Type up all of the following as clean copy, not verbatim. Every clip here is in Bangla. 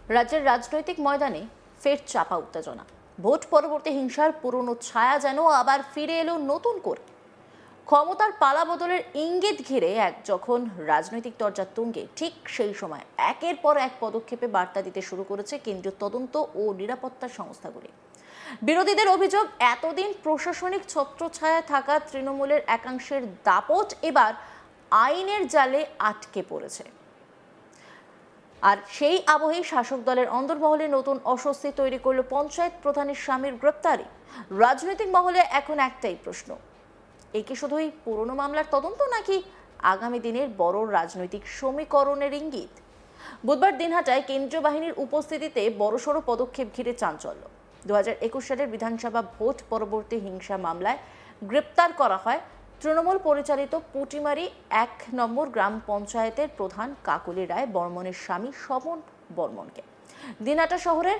রাজ্যের রাজনৈতিক ময়দানে ফের চাপা উত্তেজনা। ভোট পরবর্তী হিংসার পুরনো ছায়া যেন আবার ফিরে এলো নতুন করে। ক্ষমতার পালা বদলের ইঙ্গিত ঘিরে যখন রাজনৈতিক দরজা তুঙ্গে, ঠিক সেই সময় একের পর এক পদক্ষেপে বার্তা দিতে শুরু করেছে কেন্দ্রীয় তদন্ত ও নিরাপত্তা সংস্থাগুলি। বিরোধীদের অভিযোগ, এতদিন প্রশাসনিক ছত্রছায়ায় থাকা তৃণমূলের একাংশের দাপট এবার আইনের জালে আটকে পড়েছে। আর সেই আবহেই শাসক দলের অন্দরমহলে নতুন অস্বস্তি তৈরি করল পঞ্চায়েত প্রধানের স্বামীর গ্রেপ্তারি। রাজনৈতিক মহলে এখন একটাই প্রশ্ন, এ কি শুধুই পুরনো মামলার তদন্ত, নাকি আগামী দিনের বড় রাজনৈতিক সমীকরণের ইঙ্গিত? বুধবার দিনহাটায় কেন্দ্রীয় বাহিনীর উপস্থিতিতে বড়সড় পদক্ষেপ ঘিরে চাঞ্চল্য। 2021 সালের বিধানসভা ভোট পরবর্তী হিংসা মামলায় গ্রেপ্তার করা হয় তৃণমূল পরিচালিত পুটিমারি 1 নম্বর গ্রাম পঞ্চায়েতের প্রধান কাকুলি রায় বর্মনের স্বামী স্বপন বর্মনকে। দিনহাটা শহরের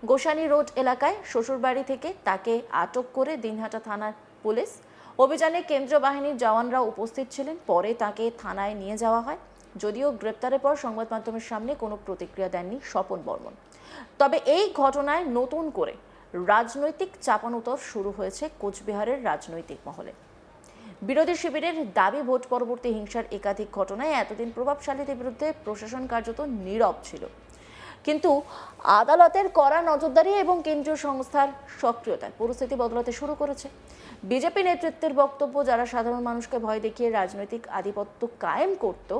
গোসানি রোড এলাকায় শ্বশুরবাড়ি থেকে তাকে আটক করে দিনহাটা থানার পুলিশ। অভিযানে কেন্দ্রীয় বাহিনীর জওয়ানরা উপস্থিত ছিলেন। পরে তাকে থানায় নিয়ে যাওয়া হয়। যদিও গ্রেপ্তারের পর সংবাদ মাধ্যমের সামনে কোনো প্রতিক্রিয়া দেননি স্বপন বর্মন। তবে এই ঘটনায় নতুন করে রাজনৈতিক চাপানোতর শুরু হয়েছে কোচবিহারের রাজনৈতিক মহলে। বিরোধী শিবিরের দাবি, ভোট পরবর্তী হিংসার একাধিক ঘটনায় এতদিন প্রভাবশালীদের বিরুদ্ধে প্রশাসন কার্যত নীরব ছিল, কিন্তু আদালতের কড়া নজরদারি এবং কেন্দ্রীয় সংস্থার সক্রিয়তায় পরিস্থিতি বদলাতে শুরু করেছে। বিজেপি নেতৃত্বের বক্তব্য, যারা সাধারণ মানুষকে ভয় দেখিয়ে রাজনৈতিক আধিপত্য কায়েম করত,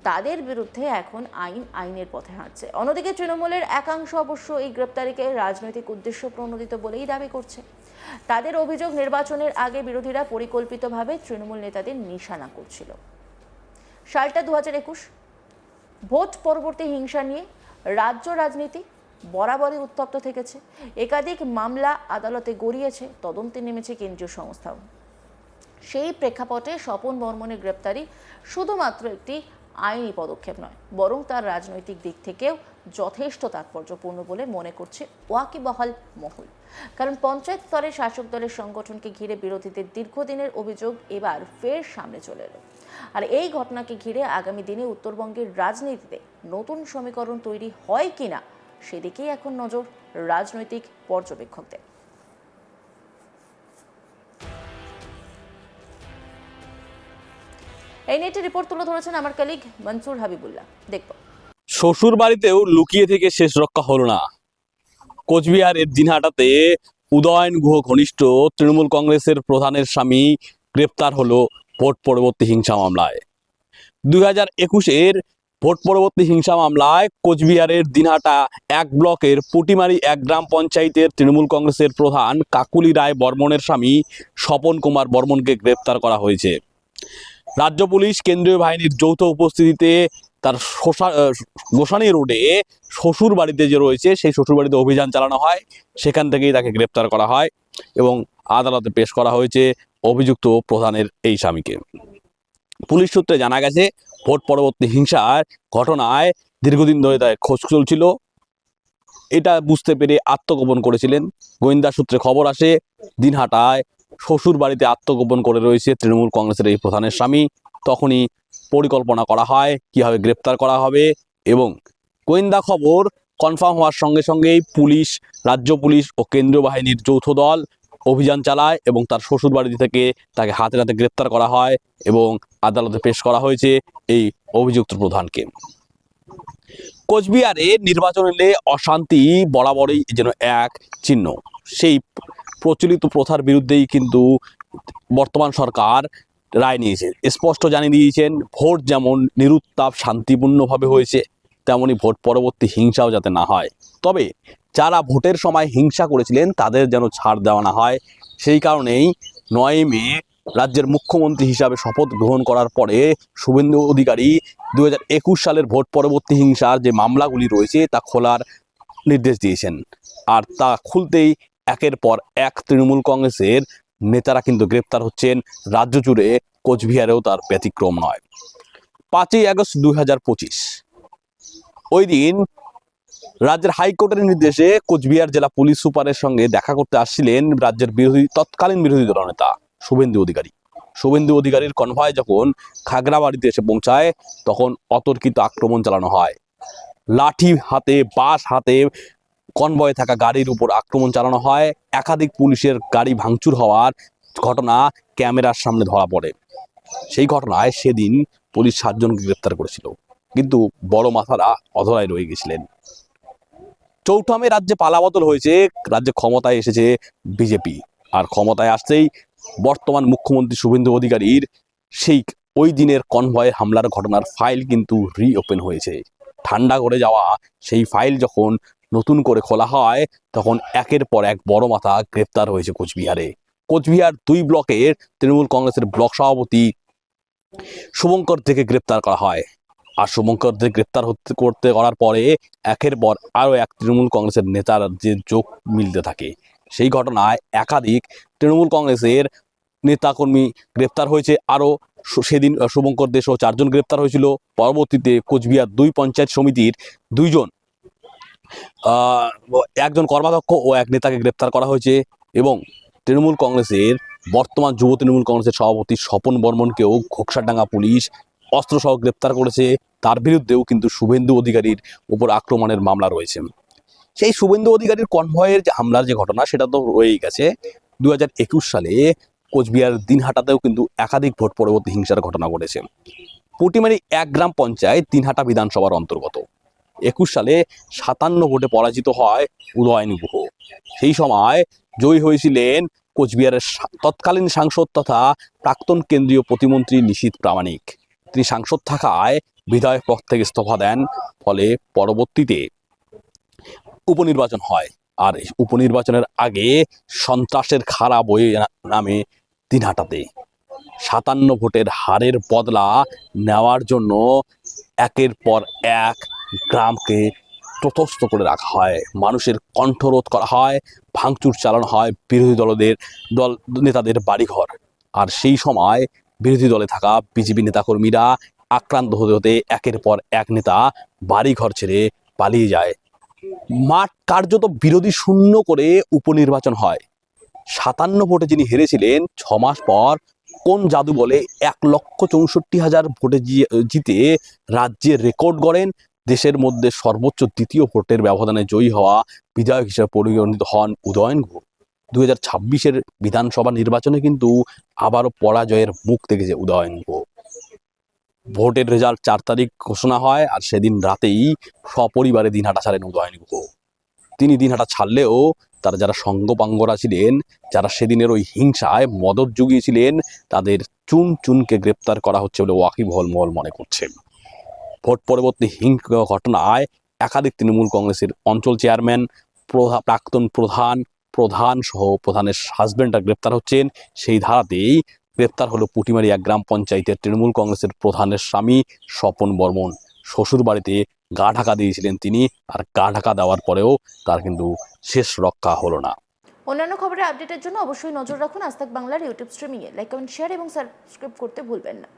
তাদের বিরুদ্ধে এখন আইনের পথে হাঁটছে। অন্যদিকে তৃণমূলের একাংশ অবশ্য এই গ্রেপ্তারিকে রাজনৈতিক উদ্দেশ্য প্রণোদিত বলেই দাবি করছে। তাদের অভিযোগ, নির্বাচনের আগে বিরোধীরা পরিকল্পিতভাবে তৃণমূল নেতাদের নিশানা করছিল। সালটা 2021। ভোট পরবর্তী হিংসা নিয়ে রাজ্য রাজনীতি বরাবরই উত্তপ্ত থেকেছে। একাধিক মামলা আদালতে গড়িয়েছে, তদন্তে নেমেছে কেন্দ্রীয় সংস্থাও। সেই প্রেক্ষাপটে স্বপন বর্মনের গ্রেপ্তারি শুধুমাত্র একটি আইনি পদক্ষেপ নয়, বরং তার রাজনৈতিক দিক থেকেও যথেষ্ট তাৎপর্যপূর্ণ বলে মনে করছে ওয়াকিবহাল মহল। কারণ পঞ্চায়েত স্তরে শাসক দলের সংগঠনকে ঘিরে বিরোধীদের দীর্ঘদিনের অভিযোগ এবার ফের সামনে চলে এলো। আর এই ঘটনাকে ঘিরে আগামী দিনে উত্তরবঙ্গের রাজনীতিতে নতুন সমীকরণ তৈরি হয় কিনা, সেদিকেই এখন নজর রাজনৈতিক পর্যবেক্ষকদের। এই নিয়ে একটি রিপোর্ট তুলে ধরেছেন আমার কলিগ মনসুর হাবিবুল্লাহ। দেখব। শ্বশুর বাড়িতেও লুকিয়ে থেকে শেষ রক্ষা হলো না। কোচবিহারের দিনহাটাতে উদয়ন গুহ ঘনিষ্ঠ তৃণমূল কংগ্রেসের প্রধানের স্বামী গ্রেপ্তার হলো ভোট পরবর্তী হিংসা মামলায়। 2021-এর ভোট পরবর্তী হিংসা মামলায় কোচবিহারের দিনহাটা 1 ব্লকের পুটিমারি 1 গ্রাম পঞ্চায়েতের তৃণমূল কংগ্রেসের প্রধান কাকুলি রায় বর্মনের স্বামী স্বপন কুমার বর্মনকে গ্রেপ্তার করা হয়েছে। রাজ্য পুলিশ কেন্দ্রীয় বাহিনীর যৌথ উপস্থিতিতে তার গোসানি রোডে শ্বশুর বাড়িতে যে রয়েছে সেই শ্বশুর বাড়িতে অভিযান চালানো হয়। সেখান থেকেই তাকে গ্রেপ্তার করা হয় এবং আদালতে পেশ করা হয়েছে অভিযুক্ত প্রধানের এই স্বামীকে। পুলিশ সূত্রে জানা গেছে, ভোট পরবর্তী হিংসার ঘটনায় দীর্ঘদিন ধরে তার খোঁজ চলছিল। এটা বুঝতে পেরে আত্মগোপন করেছিলেন। গোয়েন্দা সূত্রে খবর আসে, দিনহাটায় শ্বশুর বাড়িতে আত্মগোপন করে রয়েছে তৃণমূল কংগ্রেসের এই প্রধানের স্বামী। তখনই পরিকল্পনা করা হয় কিভাবে গ্রেপ্তার করা হবে, এবং গোয়েন্দা খবর কনফার্ম হওয়ার সঙ্গে সঙ্গেই পুলিশ, রাজ্য পুলিশ ও কেন্দ্রীয় বাহিনীর যৌথ দল অভিযান চালায় এবং তার শ্বশুর বাড়ি থেকে তাকে হাতে হাতে গ্রেপ্তার করা হয় এবং আদালতে পেশ করা হয়েছে এই অভিযুক্ত প্রধানকে। কোচবিহারে নির্বাচন এলে অশান্তি বরাবরই যেন এক চিহ্ন। সেই প্রচলিত প্রথার বিরুদ্ধেই কিন্তু বর্তমান সরকার রায় নিয়েছে। স্পষ্ট জানিয়ে দিয়েছেন, ভোট যেমন নিরুত্তাপ শান্তিপূর্ণভাবে হয়েছে, তেমনি ভোট পরবর্তী হিংসাও যাতে না হয়। তবে যারা ভোটের সময় হিংসা করেছিলেন তাদের যেন ছাড় দেওয়া না হয়। সেই কারণেই 9 মে রাজ্যের মুখ্যমন্ত্রী হিসাবে শপথ গ্রহণ করার পরে শুভেন্দু অধিকারী 2021 সালের ভোট পরবর্তী হিংসার যে মামলাগুলি রয়েছে তা খোলার নির্দেশ দিয়েছেন। আর তা খুলতেই একের পর এক তৃণমূল কংগ্রেসের নেতারা কিন্তু গ্রেপ্তার হচ্ছেন। রাজ্য জুড়ে কোচবিহারেও তার ব্যতিক্রম নয়। 5ই আগস্ট 2025 ওই দিন রাজ্যের হাইকোর্টের নির্দেশে কোচবিহার জেলা পুলিশ সুপারের সঙ্গে দেখা করতে আসছিলেন রাজ্যের তৎকালীন বিরোধী দলনেতা শুভেন্দু অধিকারী। শুভেন্দু অধিকারীর কনভয় যখন খাগড়াবাড়িতে এসে পৌঁছায়, তখন অতর্কিত আক্রমণ চালানো হয়। লাঠি হাতে, বাঁশ হাতে কনভয়ে থাকা গাড়ির উপর আক্রমণ চালানো হয়। একাধিক পুলিশের গাড়ি ভাঙচুর হওয়ার ঘটনা ক্যামেরার সামনে ধরা পড়ে। সেই ঘটনায় সেদিন পুলিশ 7 জনকে গ্রেপ্তার করেছিল, কিন্তু বড় মাথারা অধরায় রয়ে গেছিলেন। চৌঠামে রাজ্যে পালাবদল হয়েছে, রাজ্যে ক্ষমতায় এসেছে বিজেপি, আর ক্ষমতায় আসতেই বর্তমান মুখ্যমন্ত্রী শুভেন্দু অধিকারীর সেই ওই দিনের কনভয়ের হামলার ঘটনার ফাইল কিন্তু রিওপেন হয়েছে। ঠান্ডা করে যাওয়া সেই ফাইল যখন নতুন করে খোলা হয়, তখন একের পর এক বড় মাথা গ্রেপ্তার হয়েছে কোচবিহারে। কোচবিহার 2 ব্লকের তৃণমূল কংগ্রেসের ব্লক সভাপতি শুভঙ্কর থেকে গ্রেপ্তার করা হয়। আর শুভঙ্করদের গ্রেপ্তার করার পরে একের পর আরও এক তৃণমূল কংগ্রেসের নেতার যে যোগ মিলতে থাকে। সেই ঘটনায় একাধিক তৃণমূল কংগ্রেসের নেতাকর্মী গ্রেপ্তার হয়েছে। আরও সেদিন শুভঙ্করদের সহ 4 জন গ্রেপ্তার হয়েছিল। পরবর্তীতে কোচবিহার 2 পঞ্চায়েত সমিতির 2 জন, একজন কর্মাধ্যক্ষ ও এক নেতাকে গ্রেপ্তার করা হয়েছে। এবং তৃণমূল কংগ্রেসের বর্তমান যুব তৃণমূল কংগ্রেসের সভাপতি স্বপন বর্মনকেও ঘোকসাডাঙ্গা পুলিশ অস্ত্রসহ গ্রেপ্তার করেছে। তার বিরুদ্ধেও কিন্তু শুভেন্দু অধিকারীর উপর আক্রমণের মামলা রয়েছে। সেই শুভেন্দু অধিকারীর কনভয়ের যে হামলার যে ঘটনা, সেটা তো রয়েই গেছে। 2021 সালে কোচবিহার দিনহাটাতেও কিন্তু একাধিক ভোট পরবর্তী হিংসার ঘটনা ঘটেছে। পুটিমারি 1 গ্রাম পঞ্চায়েত দিনহাটা বিধানসভার অন্তর্গত। 21 সালে 57 ভোটে পরাজিত হয় উদয়ন গুহ। সেই সময় জয়ী হয়েছিলেন কোচবিহারের তৎকালীন সাংসদ তথা প্রাক্তন কেন্দ্রীয় প্রতিমন্ত্রী নিশীথ প্রামাণিক। তিনি সাংসদ থাকায় বিধায়ক পদ থেকে ইস্তফা দেন। ফলে পরবর্তীতে উপনির্বাচন হয়। আর এই উপনির্বাচনের আগে সন্ত্রাসের খাড়া বয়ে নামে দিনহাটাতে। 57 ভোটের হারের বদলা নেওয়ার জন্য একের পর এক গ্রামকে তটস্থ করে রাখা হয়, মানুষের কণ্ঠরোধ করা হয়, ভাঙচুর চালানো হয় বিরোধী নেতাদের বাড়িঘর। আর সেই সময় বিরোধী দলে থাকা বিজেপি নেতাকর্মীরা আক্রান্ত হতে হতে একের পর এক নেতা বাড়িঘর ছেড়ে পালিয়ে যায়। মাঠ কার্যত বিরোধী শূন্য করে উপনির্বাচন হয়। 57 ভোটে যিনি হেরেছিলেন, 6 মাস পর কোন জাদু বলে 1,64,000 ভোটে জিতে রাজ্যের রেকর্ড গড়েন। দেশের মধ্যে সর্বোচ্চ 2য় ভোটের ব্যবধানে জয়ী হওয়া বিধায়ক হিসেবে পরিগণিত হন উদয়ন গুহ। 2026-এর বিধানসভা নির্বাচনে কিন্তু আবারও পরাজয়ের মুখ দেখেছে উদয়ন গুহ। ভোটের রেজাল্ট 4 তারিখ ঘোষণা হয়, আর সেদিন রাতেই সপরিবারে দিনহাটা ছাড়েন উদয়ন গুহ। তিনি দিনহাটা ছাড়লেও তারা যারা সঙ্গপাঙ্গরা ছিলেন, যারা সেদিনের ওই হিংসায় মদত জুগিয়েছিলেন, তাদের চুন চুনকে গ্রেপ্তার করা হচ্ছে বলে ওয়াকিবহল মহল মনে করছে। ভোট পরবর্তী হিংসা ঘটনায় একাধিক তৃণমূল কংগ্রেসের অঞ্চল চেয়ারম্যান, প্রাক্তন প্রধান সহ প্রধানের হাজবেন্ডরা গ্রেপ্তার হচ্ছেন। সেই ধারাতেই গ্রেপ্তার হলো পুটিমারি 1 গ্রাম পঞ্চায়েতের তৃণমূল কংগ্রেসের প্রধানের স্বামী স্বপন বর্মন। শ্বশুর বাড়িতে গা ঢাকা দিয়েছিলেন তিনি, আর গা ঢাকা দেওয়ার পরেও তার কিন্তু শেষ রক্ষা হলো না। অন্যান্য খবরের আপডেটের জন্য অবশ্যই নজর রাখুন আজ তাক বাংলার ইউটিউব স্ট্রিমিংয়ে। লাইক, কমেন্ট, শেয়ার এবং সাবস্ক্রাইব করতে ভুলবেন না।